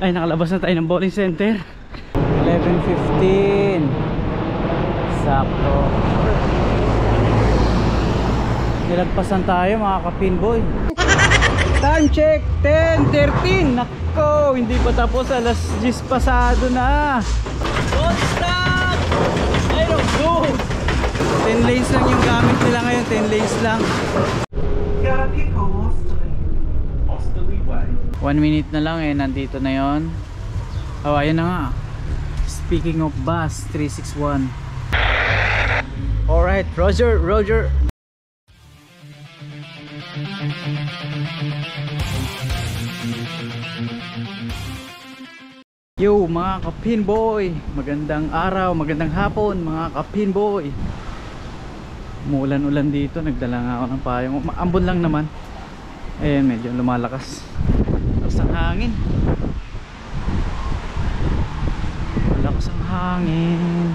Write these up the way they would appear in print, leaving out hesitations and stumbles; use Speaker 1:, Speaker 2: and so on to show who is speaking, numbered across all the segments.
Speaker 1: Ay, nakalabas na tayo ng bowling center. 11:15. Sakto. Nilagpasan tayo mga ka-pinboy. Time check 10:13. Nako, hindi pa tapos, alas 10 pasado na. Don't stop! I don't go. 10 lanes lang yung gamit nila ngayon, 10 lanes lang. 1 minute na lang nandito na yon. Oh, ayun na nga. Speaking of bus 361. Alright, Roger. Yo mga ka-pinboy, magandang araw, magandang hapon mga ka-pinboy. Umuulan-ulan dito, nagdala nga ako ng payong. Ambon lang naman. Ayan, medyo lumalakas. Lakas ang hangin. Lakas ang hangin.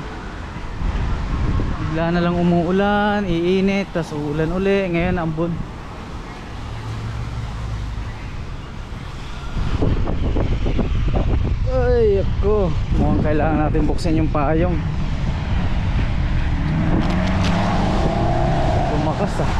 Speaker 1: Bigla na lang umuulan, iinit, tas uulan uli. Ngayon ambon. Ay ako, mukhang kailangan natin buksan yung payong. Lumakas ah.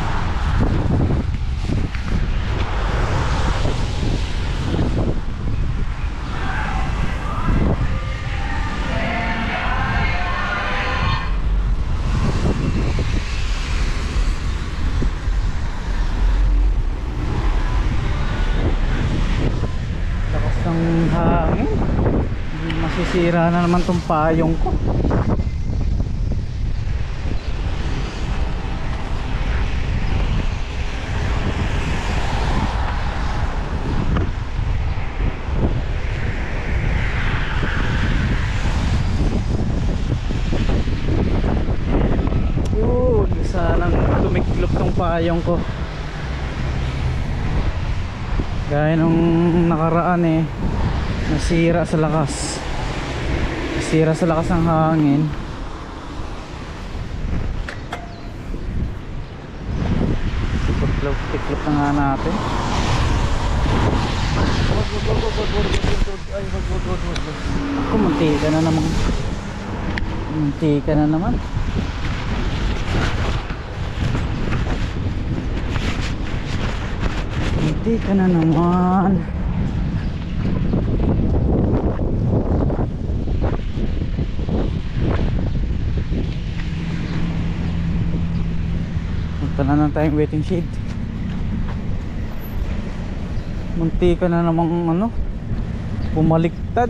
Speaker 1: Lakas ng hangin. Masisira na naman tong payong ko. Sanang tumiklop tong payong ko. Gaya nung nakaraan nasira sa lakas. Nasira sa lakas ng hangin. Tiklop na nga natin. Ako, mantika na naman. Mantika na naman. Mantika na naman. Punta na tayong waiting shed. Muntika na namang bumaliktad.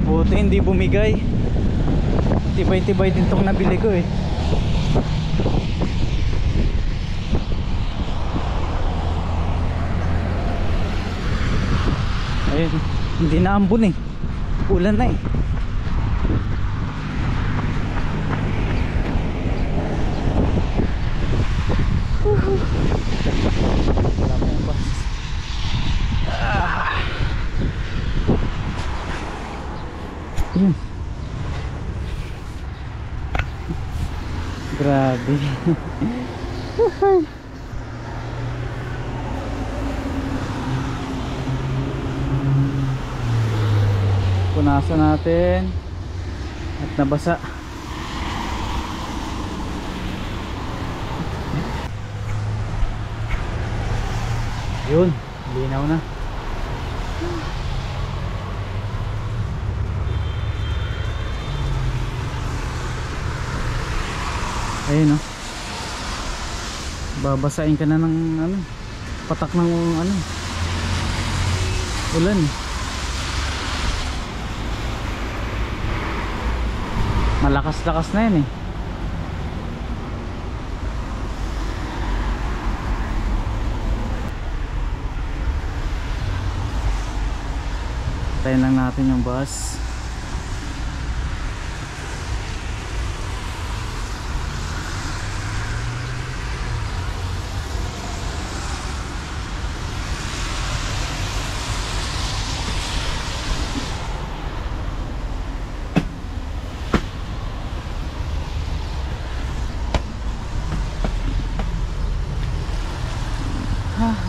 Speaker 1: Buti hindi bumigay. Tibay-tibay din tong nabili ko Ayun, hindi na ambon ulan na Yun. Grabe. Punasan natin at nabasa. Yun, linaw na. Ayun babasain ka na ng patak ng ulan. Malakas-lakas na yan Tayin lang natin yung bus.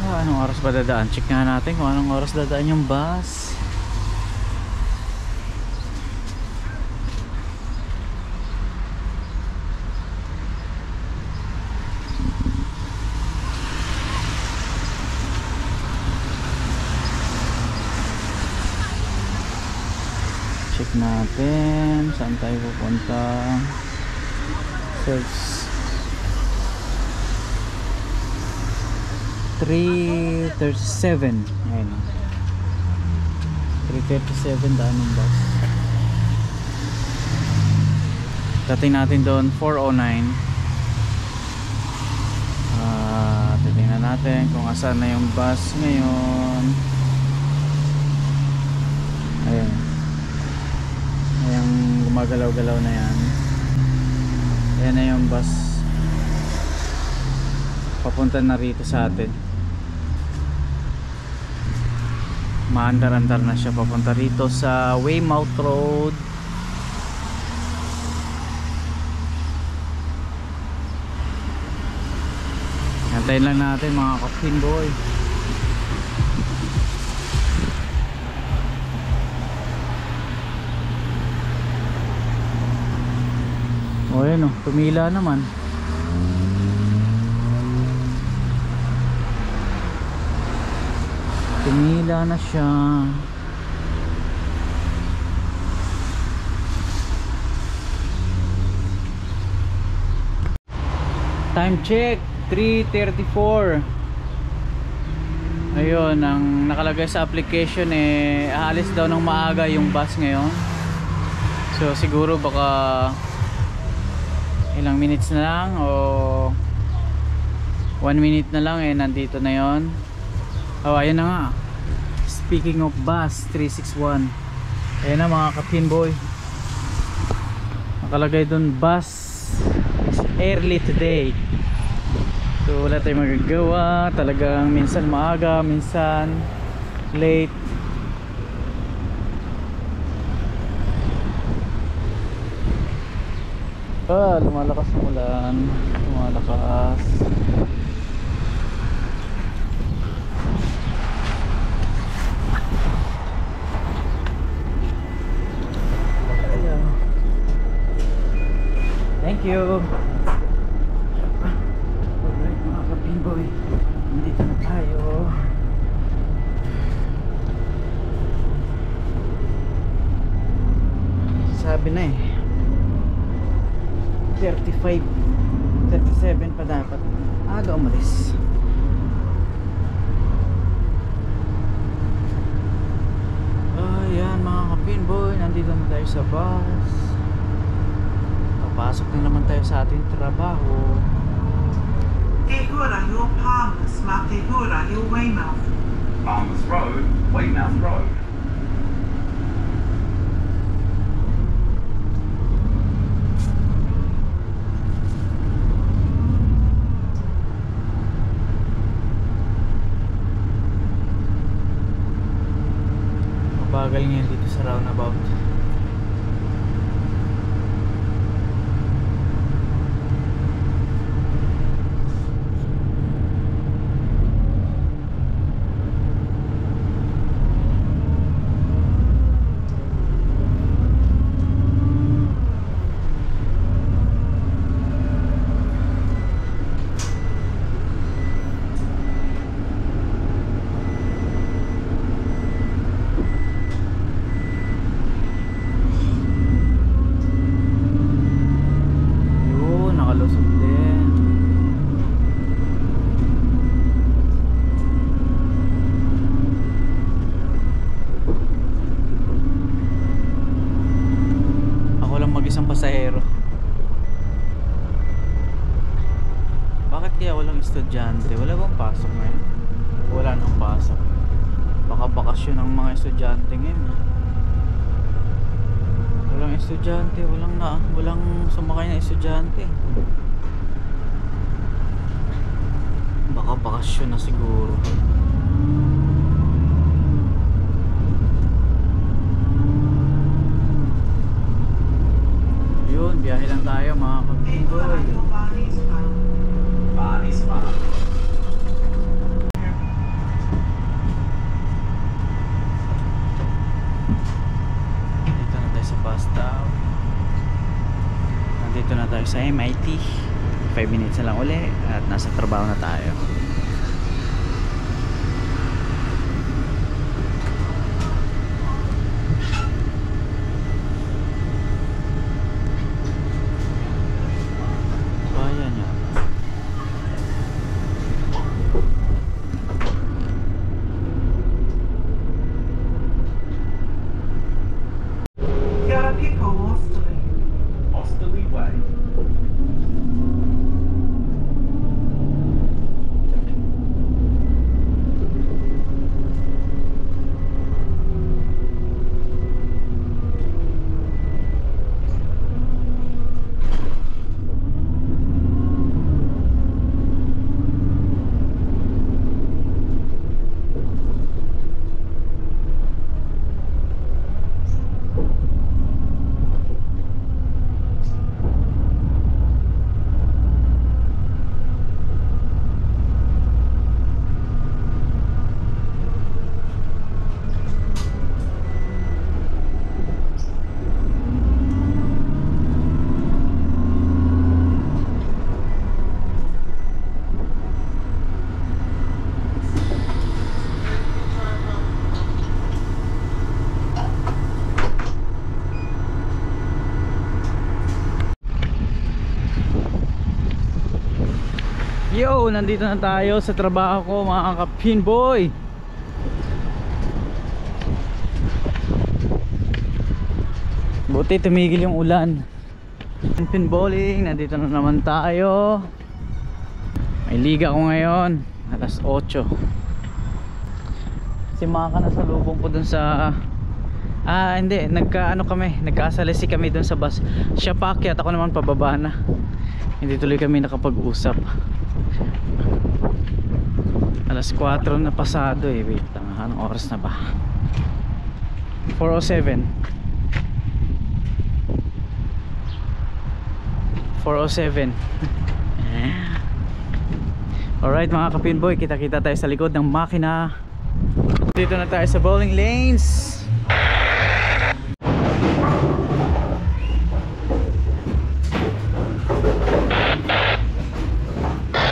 Speaker 1: Anong oras ba dadaan? Check nga natin kung anong oras dadaan yung bus. Check natin saan tayo pupunta. Search 337. Ayun, 337 daan ng bus. Dating natin doon 409. Titingnan natin kung asan na yung bus ngayon. Ayun, yung gumagalaw-galaw na yan. Ayan na yung bus papunta na rito sa atin. Maandar-andar na siya papunta rito sa Weymouth Road. Antayin lang natin mga kapinboy. O yun o, tumila naman. Tumila na siya. Time check 3:34. Ayun, ang nakalagay sa application aalis daw ng maaga yung bus ngayon. So siguro baka ilang minutes na lang o 1 minute na lang nandito na yon. Oh, ayun na nga. Speaking of bus 361. Ayun na mga kapinboy. Nakalagay dun bus is early today. So wala tayong magagawa. Talagang minsan maaga, minsan late. Lumalakas ang ulan. Lumalakas. Thank you. Alright mga kapinboy, nandito na tayo. Sabi na 35, 37 pa dapat. Aga umalis. Ayan mga kapinboy, nandito na tayo sa bus. Pasok na naman tayo sa ating trabaho.
Speaker 2: Ehura yung Palmas, Matehura yung Weymouth.
Speaker 3: Palmas Road, Weymouth Road.
Speaker 1: Mabagal ngayon dito sa roundabout. Pasahero. Bakit kaya walang estudyante? Wala bang pasok ngayon? Wala nang pasok. Baka bakasyon ang mga estudyante ngayon. Walang estudyante, walang sumakay na estudyante. Baka bakasyon na siguro. Yun, biyahe lang tayo mga kapinboy.
Speaker 3: Barney's Farm.
Speaker 1: minutes na lang uli at nasa trabaho na tayo. Bayan yan.
Speaker 2: Kia ora Pico, Osterley.
Speaker 3: Osterley Way.
Speaker 1: Yo, nandito na tayo sa trabaho ko mga ka-pinboy. Buti tumigil yung ulan. Pinbowling, nandito na naman tayo. May liga ko ngayon, alas 8. Si Maka na sa lubong ko dun sa hindi, nagkasalisi kami dun sa bus. Siya paakyat, ako naman pababa na. Hindi tuloy kami nakapag-usap. Alas 4 na pasado eh. Wait lang, anong oras na ba? 4:07. 4:07. Alright mga ka-pinboy, kita-kita tayo sa likod ng makina. Dito na tayo sa bowling lanes.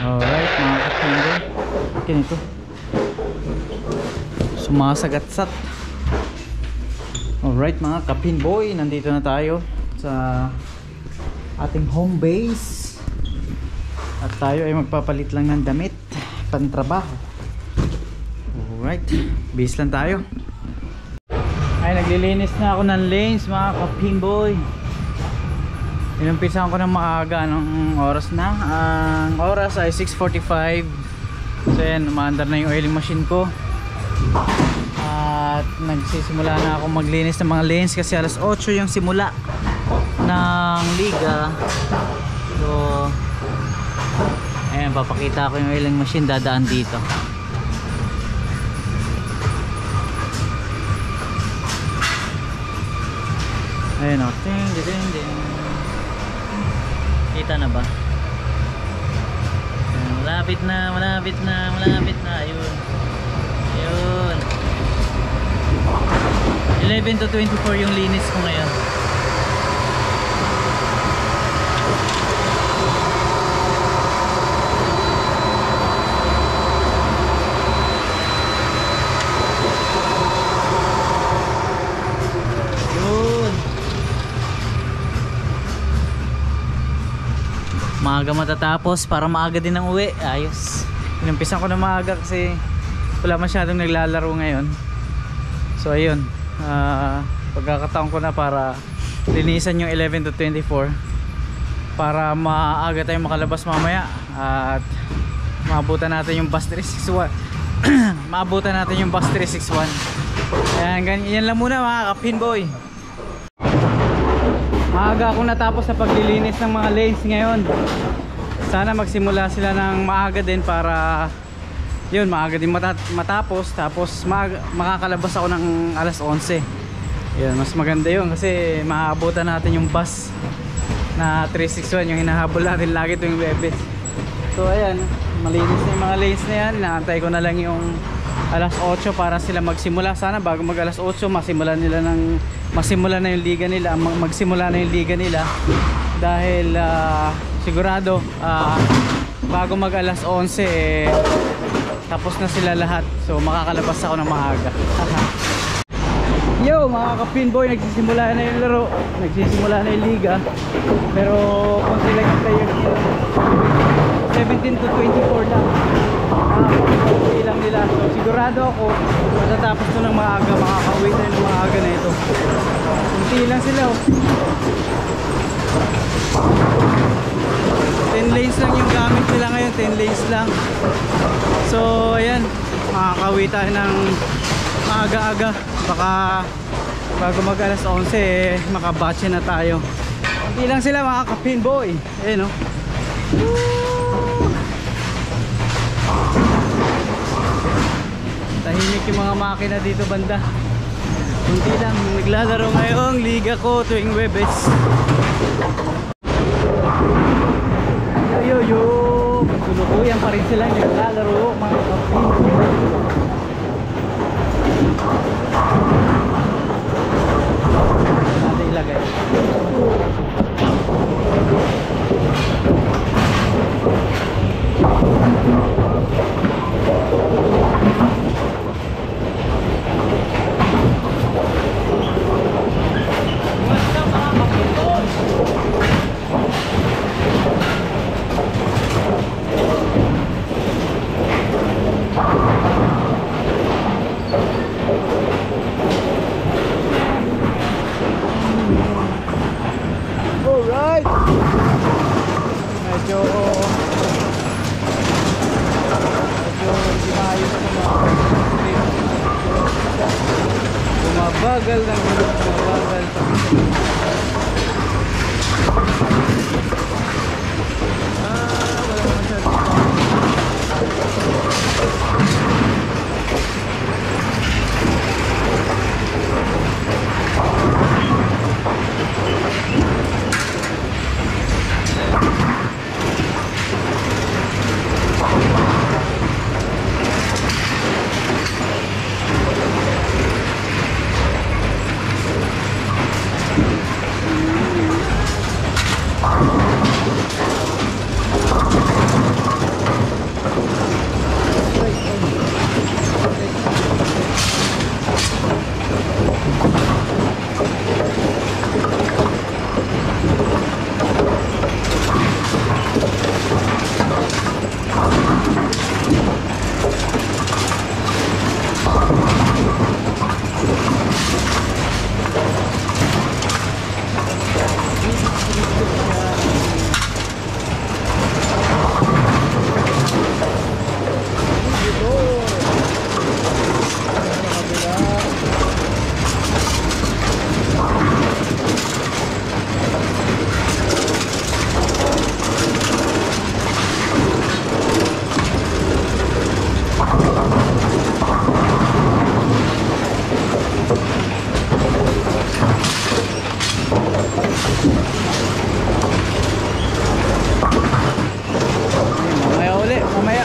Speaker 1: Alright mga ka-pinboy, ganito sumasagatsat. Alright mga ka-pinboy, nandito na tayo sa ating home base at tayo ay magpapalit lang ng damit pantrabaho. Alright, base lang tayo. Ay, naglilinis na ako ng lanes mga ka-pinboy. Inumpisahan ko ng maaga. Anong oras na? Ang oras ay 6:45. So yan, umaandar na yung oiling machine ko. At nagsisimula na ako maglinis ng mga lanes kasi alas 8 yung simula ng liga. So ayan, papakita ko yung oiling machine, dadaan dito. Ayan o, ding ding ding. Kita na ba? Ayan, malapit na. Ayun. Ayun. 11 to 24 yung linis ko ngayon. Maaga matatapos para maaga din ang uwi. Ayos. Inumpisan ko na maaga kasi wala masyadong naglalaro ngayon. So ayun, pagkakataon ko na para linisan yung 11 to 24 para maaga tayong makalabas mamaya at maabutan natin yung bus 361. Maabutan natin yung bus 361. Ayan, yan lang muna mga ka-pinboy. Maaga akong natapos sa paglilinis ng mga lanes ngayon. Sana magsimula sila ng maaga din para yun, maaga din matapos. Tapos makakalabas ako ng alas 11. Yun, mas maganda yun kasi maabutan natin yung bus na 361, yung hinahabol natin lagi tuwing Webes. So ayan, malinis na yung mga lanes na yan. Inaantay ko na lang yung alas 8 para sila magsimula. Sana bago mag alas 8 magsimula na yung liga nila, magsimula na yung liga nila dahil sigurado bago mag alas 11 eh, tapos na sila lahat. So makakalabas ako ng maaga. Yo mga ka-pinboy, nagsisimula na yung laro, nagsisimula na yung liga, pero konti lang yung players nila, 17 to 24 lang, konti lang nila. So sigurado ako matatapos to ng maaga, makaka-uwi tayo ng maaga na ito. Konti lang sila oh. 10 lanes lang yung gamit nila ngayon, 10 lanes lang. So ayan, makaka-uwi tayo ng maaga-aga, baka bago mag alas 11 eh, makabatche na tayo. Hindi lang sila mga ka-pinboy. Ayan o. Tahimik yung mga makina dito banda. Kunti lang naglalaro ngayong liga ko tuwing Webes. Yo yo yo, tulukuyan pa rin sila naglalaro mga ka-pinboy. Natin ilagay. Medyo hindi maayos na bumabagal ng bumabagal.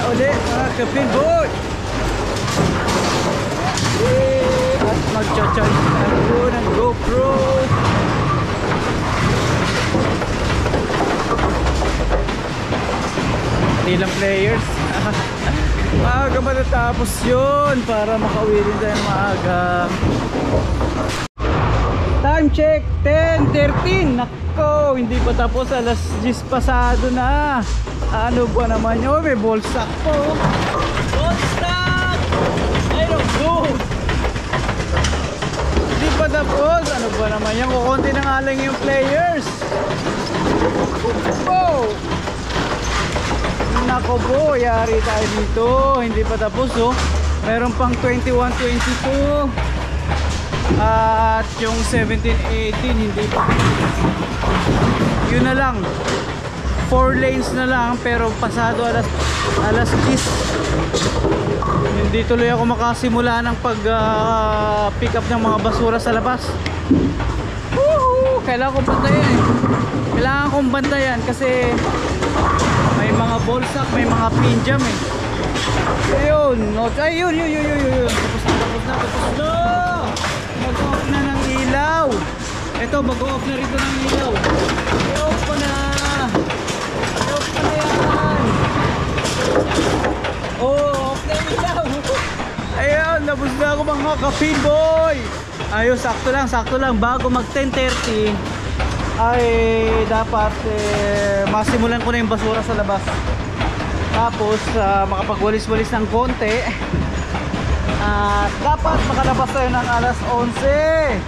Speaker 1: Wala masyadong ka-pinboy. At magcha-charge ako ng GoPro. Ilang players. Maaga matatapos yun para makauwi din tayo maaga. Time check 10:13. Nako, hindi pa tapos, alas 10 pasado na. Ano ba naman yun? May ballsack po. Ballsack! I don't know. Hindi pa tapos. Ano ba naman yan? Kukunti na nga lang yung players. Oh! Nako po, yari tayo dito. Hindi pa tapos oh. Meron pang 21-22. At yung 17-18 hindi pa. Yun na lang, 4 lanes na lang, pero pasado alas 10. Hindi tuloy ako makasimula ng pag pick up ng mga basura sa labas. Woohoo! Kailangan kong bantayan eh. Kailangan kong bantayan kasi may mga ballsack, may mga pinjam eh. Ayun, ayun, yun. Tapos na. Mag-off na ng ilaw. Ito, mag-off na rito ng ilaw. I-off ko na. I-off ko na yan. Oh, off na yung ilaw. Ayun, labos na ako mga ka-pinboy. Ayun, sakto lang. Bago mag 10:30 ay dapat masimulan ko na yung basura sa labas. Tapos makapagwalis-walis ng konti. Dapat makalabas tayo ng alas 11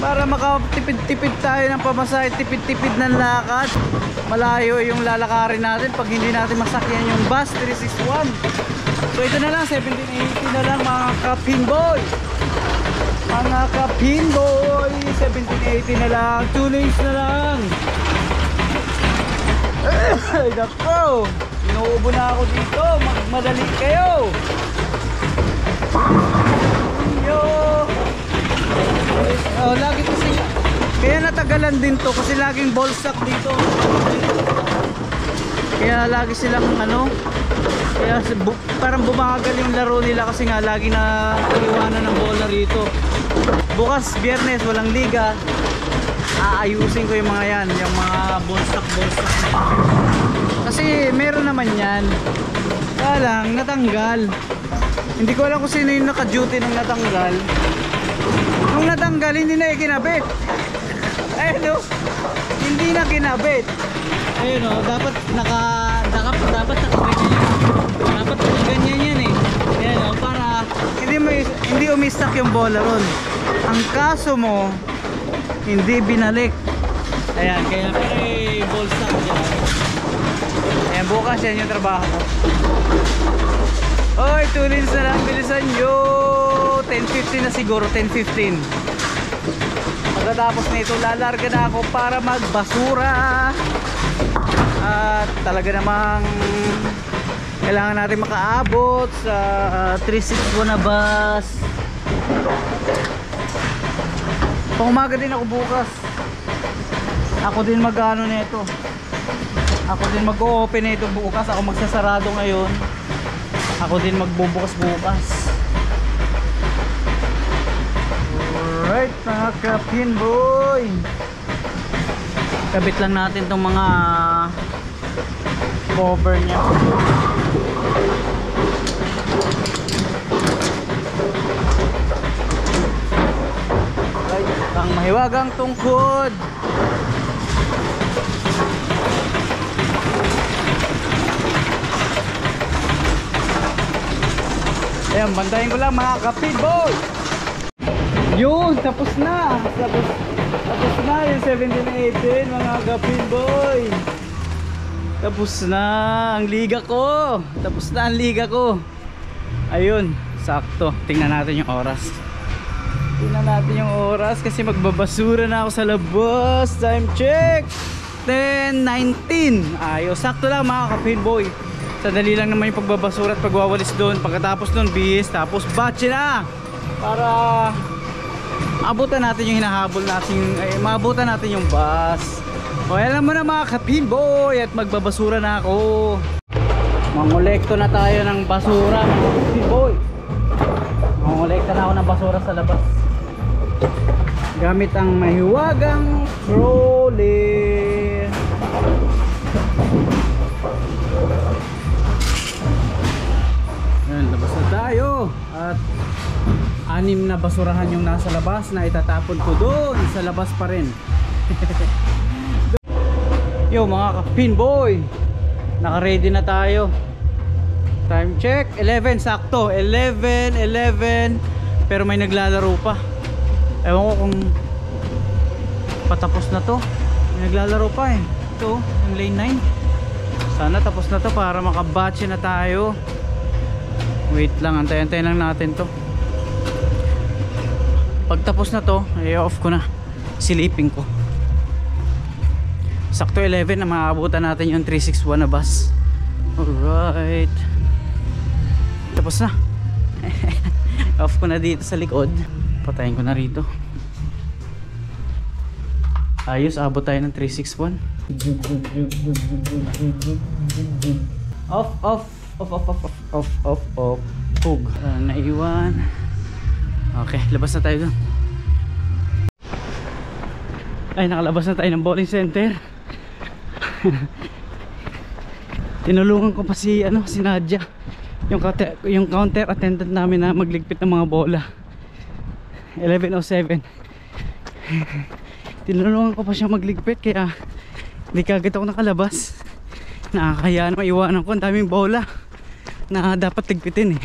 Speaker 1: para makatipid-tipid tayo ng pamasahe, tipid-tipid ng lakad. Malayo yung lalakarin natin pag hindi natin masakyan yung bus 361. So ito na lang, 1780 na lang mga ka-pinboy. Mga ka-pinboy, 1780 na lang, 2 lanes na lang. Ay nako, inuubo na ako dito, magmadali kayo. Yo. Oh, lagi kasi kaya natagalan din to kasi laging ball sack dito. Kaya lagi silang kaya parang bumagal yung laro nila kasi nga lagi na iwanan ng bola rito. Bukas Biyernes walang liga. Aayusin ko yung mga yan, yung mga ball sack. Kasi meron naman yan. Kaya lang natanggal. Hindi ko alam kung sino yung naka-duty nung natanggal. Nung natanggal, hindi na ikinabit. Ayun o. Hindi na kinabit. Ayun o. Dapat ganyan yan eh. Ayun o. Para hindi umistak yung bola ron. Ang kaso mo, hindi binalik. Ayan. Kaya ball sack dyan. Ayan. Bukas yan yung trabaho ko. Oy, 2 lanes na lang, bilisan nyo. 10:50 na siguro, 10:15. Pagkatapos nito, lalarga na ako para magbasura. At talaga namang kailangan natin makaabot sa 361 na bus. Pang-umaga din ako bukas. Ako din mag-ano nito. Ako din mag-open nito bukas. Ako magsasarado ngayon. Ako din magbubukas-bukas. Alright mga ka-pinboy, kabit lang natin itong mga cover nya. Alright, ang mahiwagang tungkod. Ayan, bantayin ko lang mga ka-pinboy. Yun, tapos na yung 17-18 mga ka-pinboy. Tapos na ang liga ko. Ayun, sakto. Tingnan natin yung oras kasi magbabasura na ako sa labas. Time check 10:19. Ayos, sakto lang mga ka-pinboy. Sadali lang naman yung pagbabasura at pagwawalis doon. Pagkatapos doon, bihis, tapos batche na para maabutan natin yung hinahabol natin, maabutan natin yung bus. O alam mo na mga ka-pinboy, at magbabasura na ako. Mangolekto na tayo ng basura mga ka-pinboy. Mangolekta na ako ng basura sa labas gamit ang mahiwagang trolley. Ayan, labas na tayo at 6 na basurahan yung nasa labas na itatapon ko doon sa labas pa rin. Yo mga ka-pinboy, naka-ready na tayo. Time check 11, sakto 11 pero may naglalaro pa. Ewan ko kung patapos na to. May naglalaro pa eh. Ito, yung lane 9. Sana tapos na to para makabatche na tayo. Wait lang, antayin lang natin to. Pag tapos na to, i-off ko na. Silipin ko. Sakto 11 na maabutan natin yung 361 na bus. Alright. Tapos na. Off ko na dito sa likod. Patayin ko na rito. Ayos, abot tayo ng 361. Off. Pug. Naiwan. Okay, labas na tayo doon. Ay, nakalabas na tayo ng bowling center. Tinulungan ko pa si Nadia, yung counter attendant namin na magligpit ng mga bola. 11:07. Tinulungan ko pa siya magligpit, kaya hindi kagad ako nakalabas. Nakakaya na maiwanan ko, ang daming bola na dapat ligpitin eh.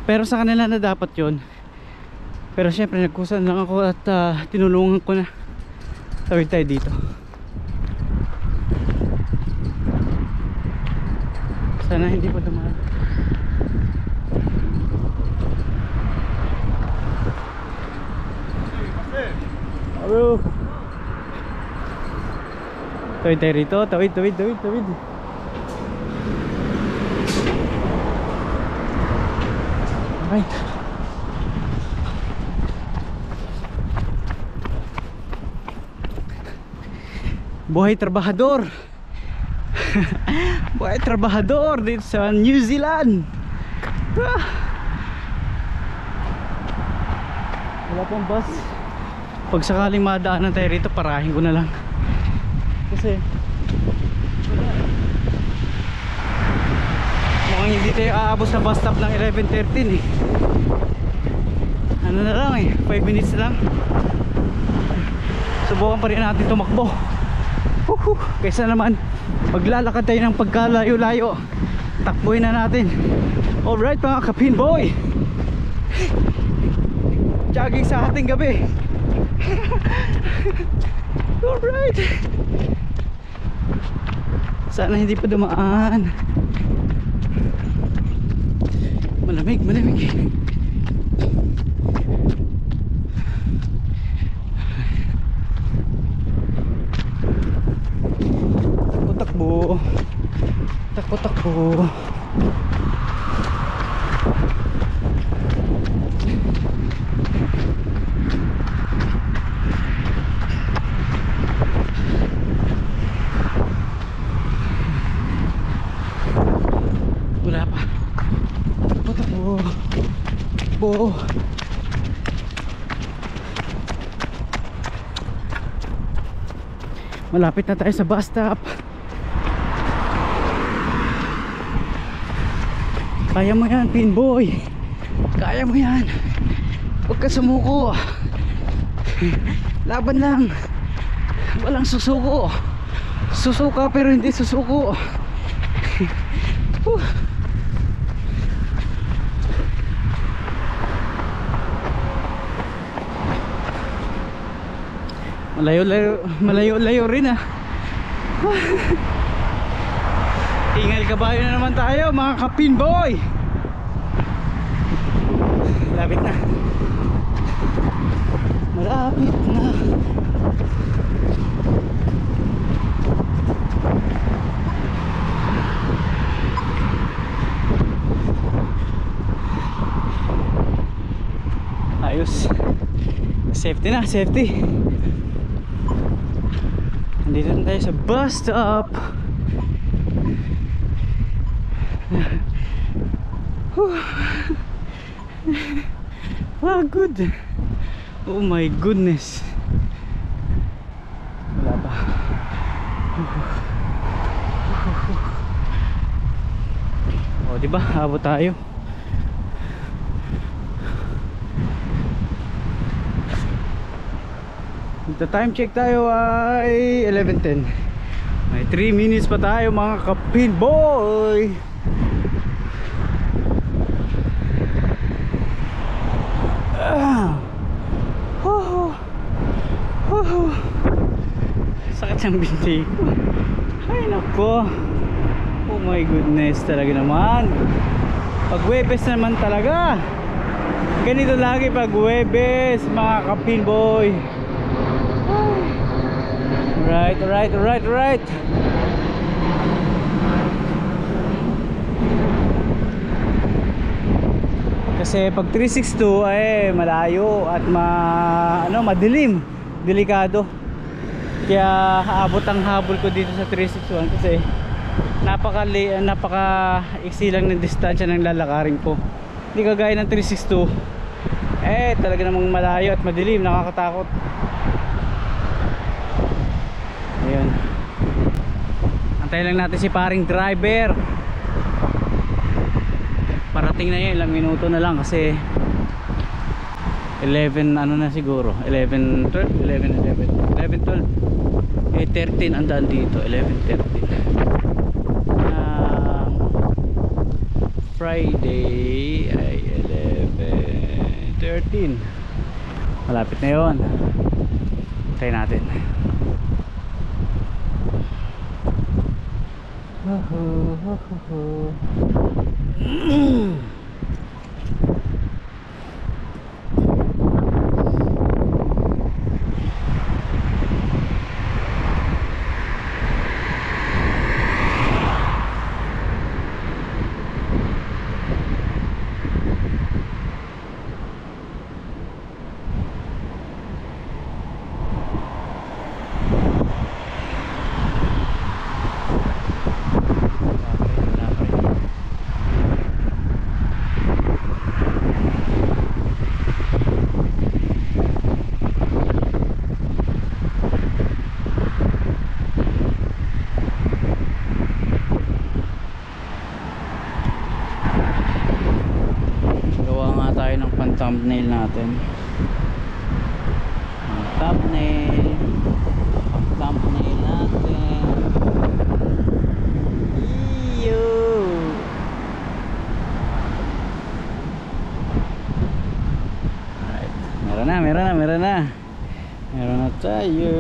Speaker 1: Pero sa kanila na dapat yon. Pero syempre nagkusan lang ako at tinulungan ko na. Tawid tayo dito. Sana hindi pa dumaan. Bro, tawid tayo rito. Tawid. Okay. Buhay trabahador. Buhay trabahador dito sa New Zealand. Wala pang bus. Pag sakaling madaanan tayo rito, parahin ko na lang. Kasi mukhang hindi tayo aabot sa bus stop ng 11:13 eh. Ano na lang eh, 5 minutes lang. Subukan pa rin natin tumakbo. Kaysa naman maglalakad tayo ng pagkalayo-layo, takbuhin na natin. Alright mga kapinboy, jogging sa ating gabi. Alright, sana hindi pa dumaan. Malamig. Takbo. Wala pa. Takbo. Malapit na tayo sa bus stop. Kaya mo yan, Pinboy. Kaya mo yan. Huwag ka sumuko. Laban lang. Walang susuko. Susuka pero hindi susuko. Malayo rin ah. Ingal kabayo na naman tayo mga kapinboy. Malapit na. Ayos. Safety na, safety. Nandito na tayo sa bus stop. Good. Oh my goodness. Wala pa. Oh, di ba? Abot tayo. The time check tayo ay 11:10. May 3 minutes pa tayo mga kapinboy. Sakit ng binti ko. Ay nako. Oh my goodness, talaga naman. Pag Webes naman talaga. Ganito lagi pag Webes mga kapinboy. Alright. Kasi pag 362 ay malayo at madilim, delikado. Kaya aabot ang habol ko dito sa 361 kasi napaka-iksi lang ng distansya ng lalakarin ko. Hindi kagaya ng 362. Talaga namang malayo at madilim, nakakatakot. Ayun. Antay lang natin si paring driver. Parating na yun, ilang minuto na lang kasi 11 ano na siguro, 11, 12, 13 ang daan dito, 11:13. Friday ay 11:13. Malapit na yun. Try natin. Thumbnail natin. Thumbnail natin. Iyo. Alright. Meron na tayo.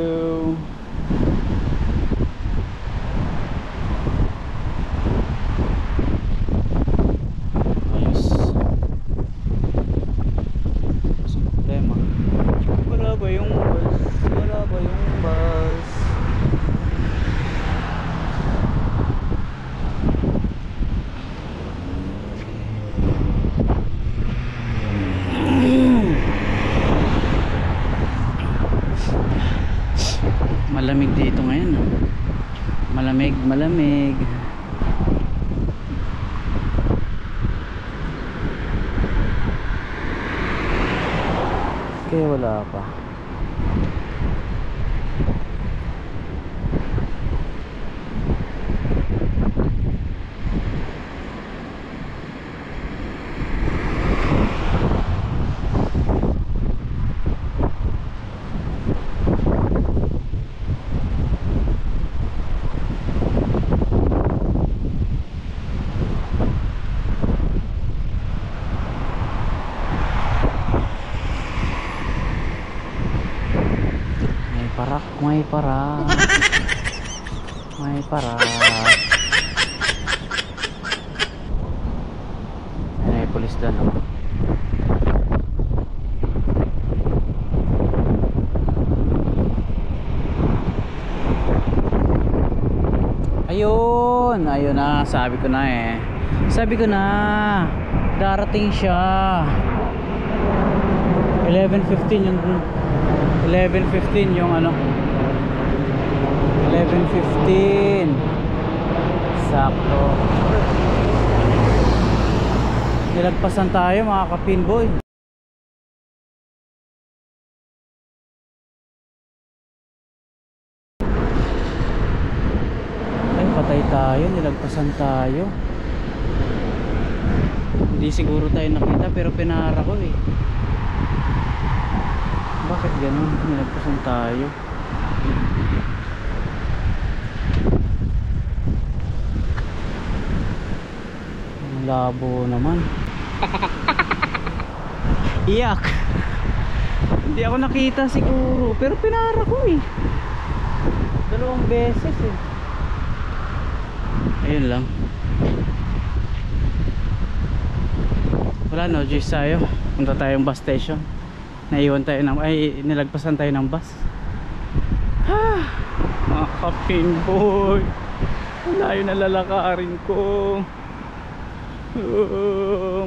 Speaker 1: Malamig dito ngayon. Malamig. Kaya wala pa. May parak. Ay, pulis doon. Ayun na, sabi ko na darating siya. 11:15 yung ano, 11:15 sakto. Nilagpasan tayo mga ka-pinboy. Ay, patay tayo, nilagpasan tayo. Hindi siguro tayo nakita pero pinara ko eh. Bakit ganun? Nilagpasan tayo. Labo naman. Iyak. Hindi ako nakita siguro, pero pinara ko eh. 2 beses eh. Ayun lang. Wala, no juice tayo. Punta tayong bus station. Naiwan tayo nilagpasan tayo ng bus. Mga ka-pinboy, wala yung nalalakarin ko.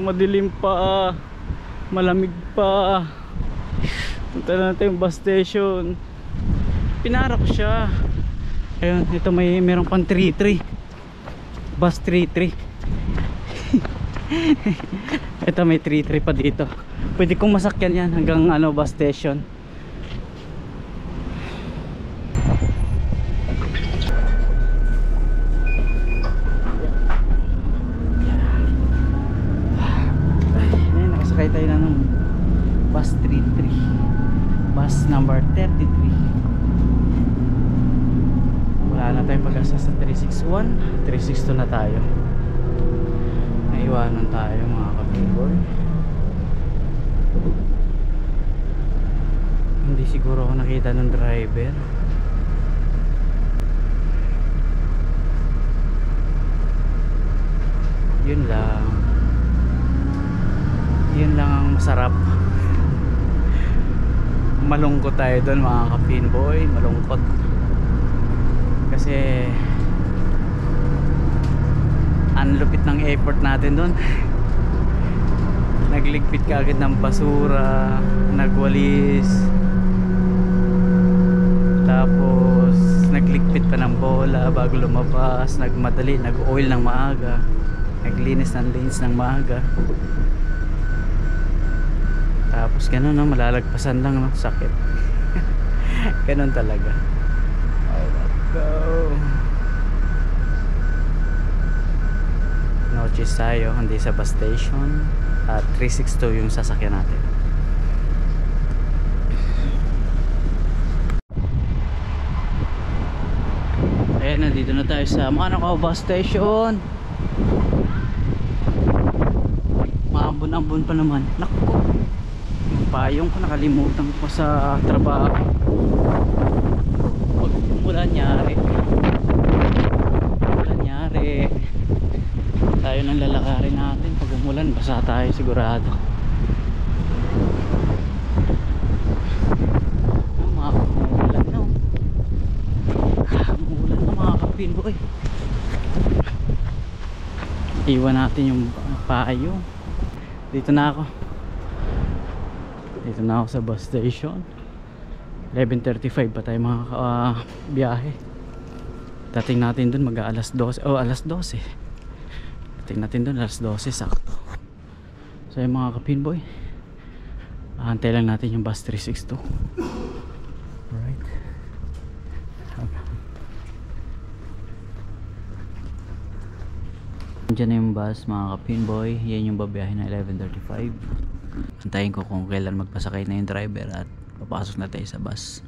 Speaker 1: Madilim pa, malamig pa. Punta na natin yung bus station. Pinara ko siya. Ayun, ito merong pang 3-3. Bus 3-3. Ito may 3-3 pa dito. Pwede kong masakyan yan hanggang bus station. bus 33, bus number 33. Wala na tayong pag-asa sa 361, 362 na tayo. Naiwanan tayo mga kapinboy. Hindi siguro ako nakita ng driver. Yun lang ang masarap. Malungkot tayo doon mga kapinboy, malungkot kasi ang lupit ng effort natin doon. Nagligpit ka agad ng basura, nagwalis, tapos nagligpit pa ng bola bago lumabas, nagmadali, nag-oil ng maaga, naglinis ng lanes ng maaga. Tapos ganun, no, malalagpasan lang, no, sakit. Ganun talaga. Oh, let's go. Noches tayo, hindi sa bus station. At 362 yung sasakyan natin. Ayan, nandito na tayo sa Manukau bus station. Maambon-ambon pa naman. Naku, yung payong ko nakalimutan ko sa trabaho. Pag umulan nyari, tayo nang lalakarin natin. Pag umulan basa tayo sigurado. Umulan na, umulan na mga kapinboy. Iwan natin yung payong. Dito na ako sa bus station. 11:35 pa tayo mga biyahe. Dating natin dun mag alas 12. Oh, alas 12. Dating natin dun alas 12 sakto. So yung mga kapinboy, antay lang natin yung bus 362. Alright. Diyan na yung bus mga kapinboy. Yan yung babiyahe na 11:35. Antayin ko kung kailan magpasakay na yung driver at papasok na tayo sa bus.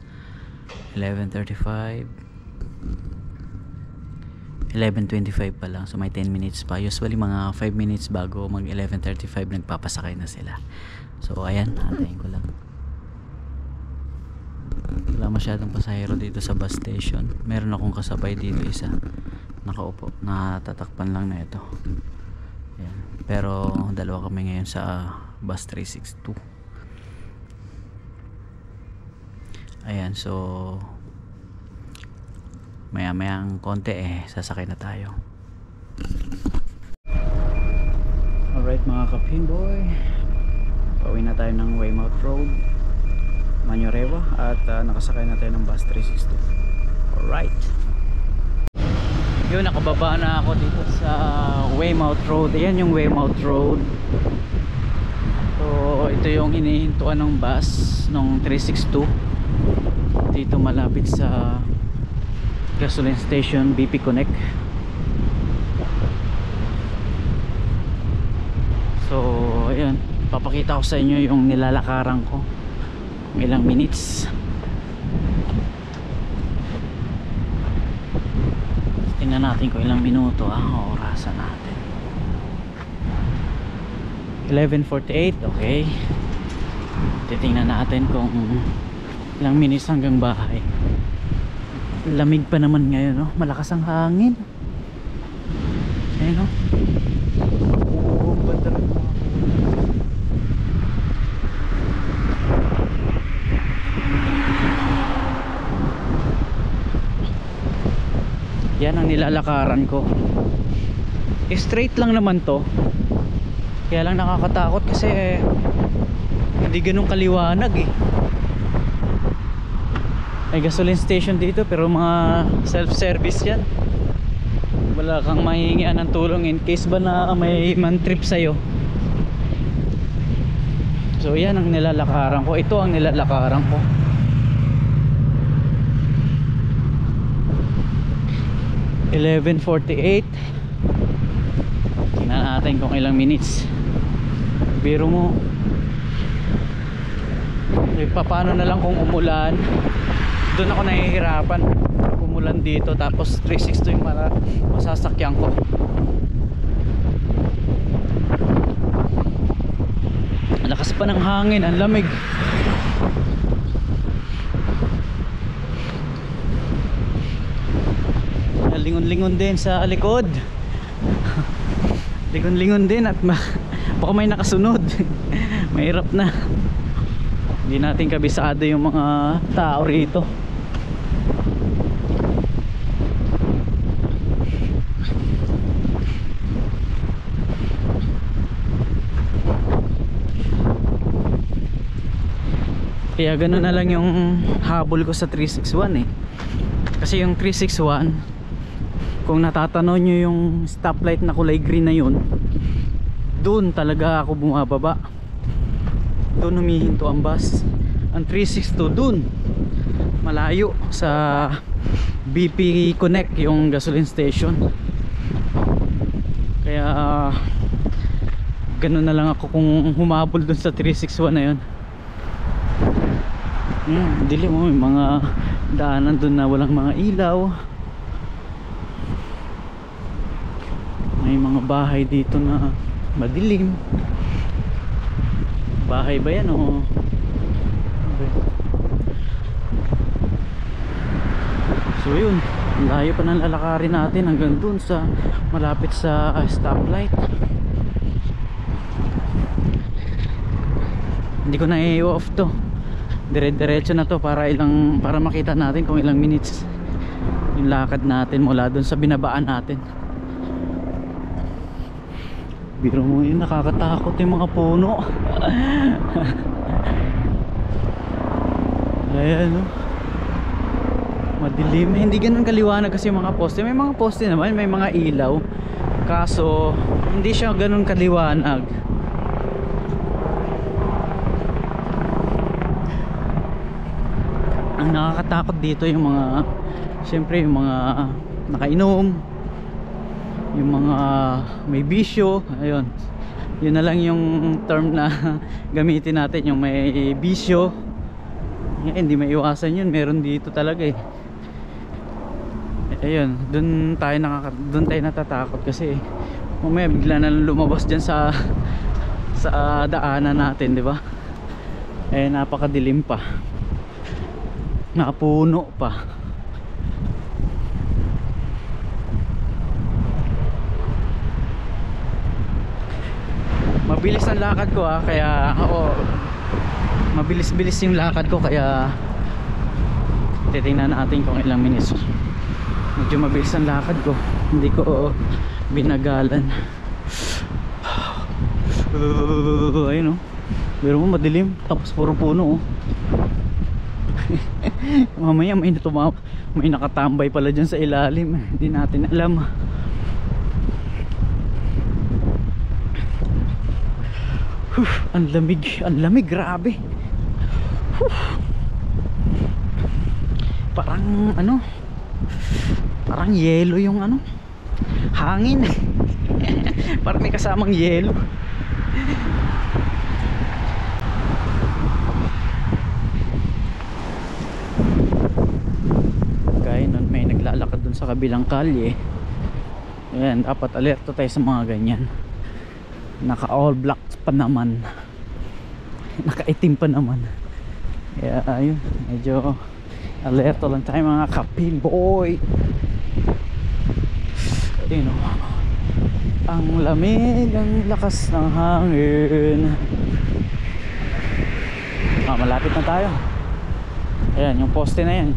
Speaker 1: 11:35, 11:25 pa lang, so may 10 minutes pa. Usually mga 5 minutes bago mag 11:35 nagpapasakay na sila. So ayan, antayin ko lang. Wala masyadong pasahero dito sa bus station. Meron akong kasabay dito, isa nakaupo, natatakpan lang na ito. Ayan. Pero dalawa kami ngayon sa bus 362. Ayan, so maya-mayang konti sasakay na tayo. Alright mga kapinboy, pauwi na tayo ng Weymouth Road, Mañorewa, at nakasakay na tayo ng bus 362. Alright, yun, nakababa na ako dito sa Weymouth Road. Ayan yung Weymouth Road. So ito yung hinihintuan ng bus ng 362 dito malapit sa gasoline station BP Connect. So ayan, papakita ko sa inyo yung nilalakaran ko kung ilang minutes. Tingnan natin kung ilang minuto orasan natin. 11:48, okay. Titingnan natin kung ilang minutes hanggang bahay. Lamig pa naman ngayon, no? Malakas ang hangin. Ayun, no? Banda rin mga yan ang nilalakaran ko. Straight lang naman to, kaya lang nakakatakot kasi hindi ganun kaliwanag May gasoline station dito pero mga self-service yan. Wala kang mahihingian ng tulong in case ba na may man trip sa'yo. So yan ang nilalakaran ko. Ito ang nilalakaran ko. $11:48. Tingnan natin kung ilang minutes. Biro mo Paano na lang kung umulan, doon ako nahihirapan. Umulan dito tapos 360 yung masasakyan ko. Lakas pa ng hangin, ang lamig. Lingon-lingon din sa likod. Lingon-lingon din at baka may nakasunod. Mahirap na. Hindi natin kabisado yung mga tao rito. Kaya gano'n na lang yung habol ko sa 361 eh. Kasi yung 361, kung natatanaw nyo yung stoplight na kulay green na yun, doon talaga ako bumababa. Doon humihinto ang bus. Ang 362 doon malayo sa BP Connect, yung gasoline station. Kaya ganun na lang ako kung humabol doon sa 361 na yun. Dilim mo, may mga daanan doon na walang mga ilaw. May mga bahay dito na madilim. Bahay ba yan o? So yun, layo pa ng lalakarin natin hanggang dun sa malapit sa stoplight. Hindi ko na i-off to. Dire-diretso na to para makita natin kung ilang minutes yung lakad natin mula dun sa binabaan natin. Biro mo yun, nakakatakot yung mga puno. Ayan o, madilim. Hindi ganun kaliwanag kasi yung mga poste. May mga poste naman, may mga ilaw. Kaso hindi siya ganun kaliwanag. Ang nakakatakot dito yung mga, siyempre yung mga nakainom, yung mga may bisyo. Ayun, yun na lang yung term na gamitin natin, yung may bisyo. Hindi may iwasan yun, meron dito talaga eh. Ayun, dun tayo natatakot kasi mamaya bigla na lumabas dyan sa daanan natin, di ba? Eh napakadilim pa, napuno pa. Mabilis ang lakad ko kaya mabilis-bilis yung lakad ko, kaya titingnan natin kung ilang minutes. Medyo mabilis ang lakad ko, hindi ko binagalan. Ayun o, pero mo madilim tapos puro puno. Mamaya may nakatambay pala dyan sa ilalim, hindi natin alam. Ang lamig, grabe. Parang yelo yung hangin. Parang may kasamang yelo. Kaya nun may naglalakad dun sa kabilang kalye. Ayan, dapat alerto tayo sa mga ganyan. Naka all black pa naman, nakaitim pa naman. Kaya ayun, medyo alerto lang tayo mga kapinboy. Ayun o, ang lamig, ang lakas ng hangin. Malapit na tayo. Ayan, yung poste na yan.